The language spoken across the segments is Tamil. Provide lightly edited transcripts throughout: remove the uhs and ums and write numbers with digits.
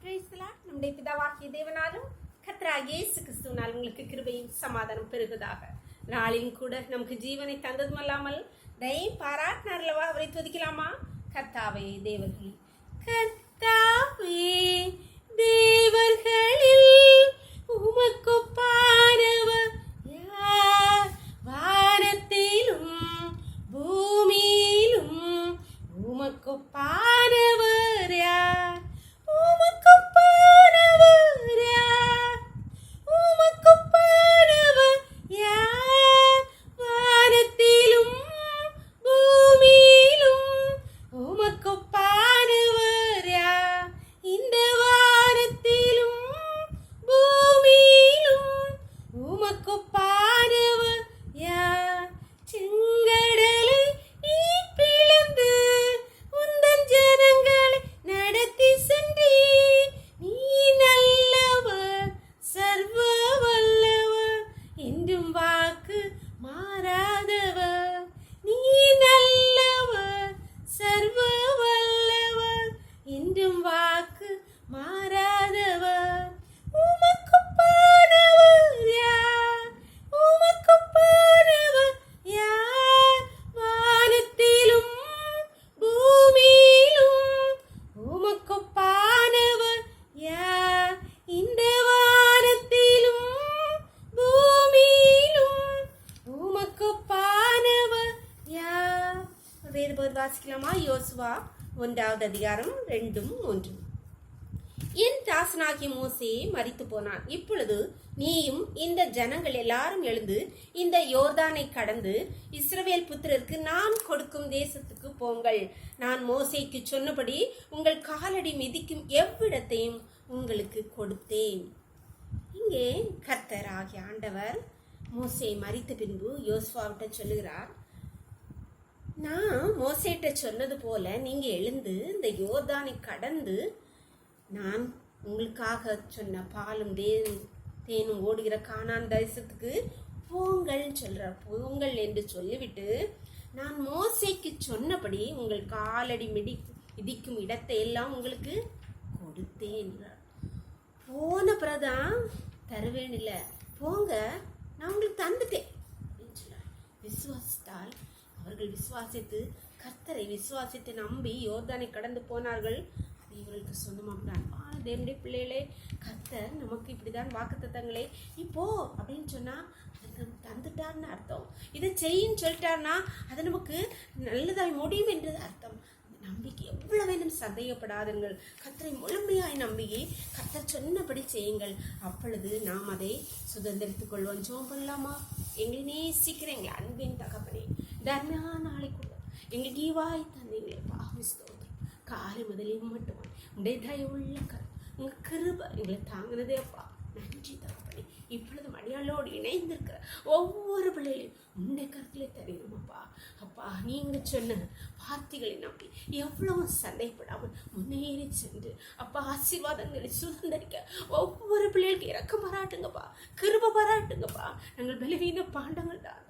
நம்முடைய பிதாவாகிய தேவனாலும் கர்த்தராகிய இயேசு கிறிஸ்துவினால் உங்களுக்கு கிருபையும் சமாதானம் பெருகுதாக. நாளிலும் கூட நமக்கு ஜீவனை தந்ததும் அல்லாமல் தயை பாராட்டினார்லவா, அவரை துதிக்கலாமா? கர்த்தாவே தேவர்களே, கர்த்தாவே தேவர்களில் உமக்கொப்பானவர் யார்? வானத்திலும் பூமியிலும் உமக்கொப்பானவர் யார்? உமக்கொப்பானவர் யார்? உமக்கொப்பானவர் யார்? வானத்திலும் பூமியிலும் உமக்கொப்பானவர் யார்? இந்த வானத்திலும் பூமியிலும் உமக்கொப்பானவர் யார்? செங்கடலை நீ பிளந்து உந்தன் ஜனங்களை நடத்தி சென்றீர். நீ நல்லவர், சர்வ வல்லவர், என்றும் வாக்கு மாறாதவர். நீ நல்லவர், சர்வ வல்லவர், என்றும் வாக்கு மாறாதவர். உமக்கொப்பானவர் யார்? உமக்கொப்பானவர் யார்? வானத்திலும் பூமியிலும் உமக்கொப்பானவர் யார்? இந்த வானத்திலும் பூமியிலும் உமக்கொப்பானவர் யார்? வேறுபோது வாசிக்கலாமா? யோசுவா 1 அதிகாரம் 2-3. என் தாசனாகிய மோசே மரித்து போனான். இப்பொழுது நீயும் இந்த ஜனங்கள் எல்லாரும் எழுந்து இந்த யோர்தானை கடந்து இஸ்ரவேல் புத்திரருக்கு நான் கொடுக்கும் தேசத்துக்கு போங்கள். நான் மோசேக்கு சொன்னபடி உங்கள் காலடி மிதிக்கும் எவ்விடத்தையும் உங்களுக்கு கொடுத்தேன். இங்கே கர்த்தர் ஆகிய ஆண்டவர் மோசே மரித்த பின்பு யோசுவாவிட்ட சொல்லுகிறார், நான் மோசேட்ட சொன்னது போல நீங்க எழுந்து இந்த யோர்தானை கடந்து நான் உங்களுக்காக சொன்ன பாலும் தேனும் ஓடுகிற கானான் தேசத்துக்கு போங்கள் சொல்றார். போங்கள் என்று சொல்லிவிட்டு நான் மோசேக்கு சொன்னபடி உங்கள் காலடி மிதிக்கும் இடத்தை எல்லாம் உங்களுக்கு கொடுத்தேன். போன பிறதான் தருவேன் இல்லை, போங்க நான் உங்களுக்கு தந்துட்டேன் அப்படின்னு சொல்றார். விசுவாசித்தால் அவர்கள் விசுவாசித்து கர்த்தரை விசுவாசித்து நம்பி யோர்தானை கடந்து போனார்கள். இவர்களுக்கு சொந்தமாகிறான். தேவனுடைய பிள்ளைகளே, கர்த்தர் நமக்கு இப்படிதான் வாக்குத்தத்தங்களே இப்போ அப்படின்னு சொன்னா அதற்கு தந்துட்டார்னு அர்த்தம். இதை செய்யின்னு சொல்லிட்டார்னா அது நமக்கு நல்லதாய் முடியும் என்றது அர்த்தம். நம்பிக்கை எவ்வளவு வேணும் சந்தேகப்படாதுங்கள். கர்த்தரை முழுமையாய் நம்பி கர்த்தர் சொன்னபடி செய்யுங்கள். அப்பொழுது நாம் அதை சுதந்திரித்துக் கொள்வோம். ஜெபம் பண்ணலாமா? எங்களை நேசிக்கிற எங்களை அன்பின் தகப்பனே, தர்மையான நாளைக்குள்ள எங்களுக்கு ஈவாய் தந்தீங்களே பாவிஸ்தோம். காலை முதலையும் மட்டும் உடைய தயவுள்ள உங்கள் கிருபை எங்களை தாங்கினதே அப்பா, நன்றி தகப்பனே. இப்பொழுது மடியாளோடு இணைந்திருக்கிற ஒவ்வொரு பிள்ளைகளையும் உன்னை கருத்திலே தருகிறோம் அப்பா. நீங்கள் சொன்ன வார்த்தைகளை நம்பி எவ்வளவு சந்தேகப்படாமல் முன்னேறி சென்று அப்பா ஆசீர்வாதங்களை சுதந்திரிக்க ஒவ்வொரு பிள்ளைகளுக்கு இறக்கம் பாராட்டுங்கப்பா, கிருபை பாராட்டுங்கப்பா. நாங்கள் பலவீன பாண்டங்கள் தான்.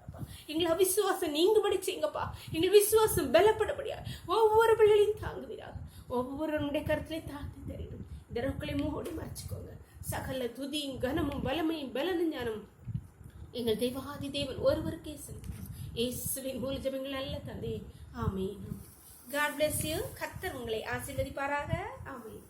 எங்களை அவிசுவாசம் நீங்கும்படி செய்யுங்கப்பா. எங்கள் விசுவாசம் பலப்படப்படியா ஒவ்வொரு பிள்ளைகளையும் தாங்குவீராக. ஒவ்வொருடைய கருத்திலே தாழ்த்தி தரணும். இந்த ரொக்களை மூடி மறைச்சிக்கோங்க. சகல துதியும் கனமும் பலமையும் பலனும் ஞானமும் எங்கள் தேவாதி தேவன் ஒருவருக்கே செலுத்தும். இயேசுவின் மூல ஜெபங்கள் நல்ல தந்தை, ஆமென். God bless you. கர்த்தர் உங்களை ஆசீர்வதிப்பாராக. ஆமென்.